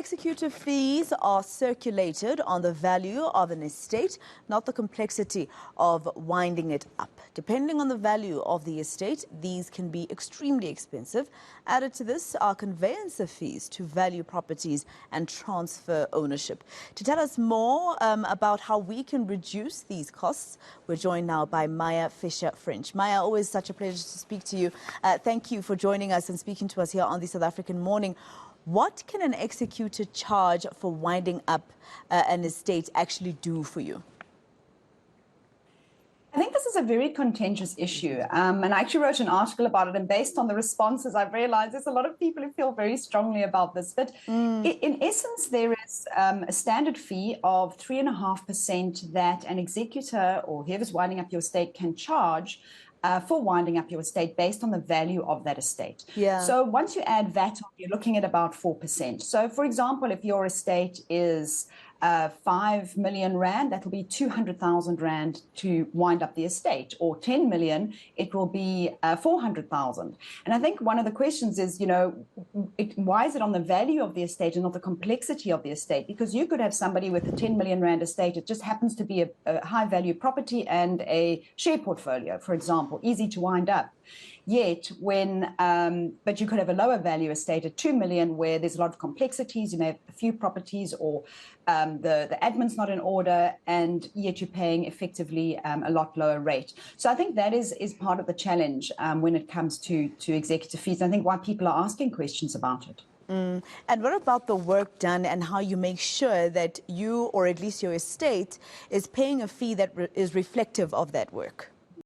Executor fees are circulated on the value of an estate, not the complexity of winding it up. Depending on the value of the estate, these can be extremely expensive. Added to this are conveyancer fees to value properties and transfer ownership. To tell us more about how we can reduce these costs, we're joined now by Maya Fisher-French. Maya, always such a pleasure to speak to you. Thank you for joining us and speaking to us here on the South African Morning. What can an executor charge for winding up an estate actually do for you? I think this is a very contentious issue, and I actually wrote an article about it, and based on the responses, I've realized there's a lot of people who feel very strongly about this. But in essence, there is a standard fee of 3.5% that an executor or whoever's winding up your estate can charge for winding up your estate based on the value of that estate. Yeah. So once you add VAT on, you're looking at about 4%. So for example, if your estate is 5 million rand, that will be 200,000 rand to wind up the estate, or 10 million, it will be 400,000. And I think one of the questions is, why is it on the value of the estate and not the complexity of the estate? Because you could have somebody with a 10 million rand estate, it just happens to be a high value property and a share portfolio, for example, easy to wind up. Yet but you could have a lower value estate at 2 million where there's a lot of complexities, you may have a few properties, or the admin's not in order, and yet you're paying effectively a lot lower rate. So I think that is part of the challenge when it comes to executor fees. I think why people are asking questions about it. And what about the work done and how you make sure that you, or at least your estate, is paying a fee that is reflective of that work?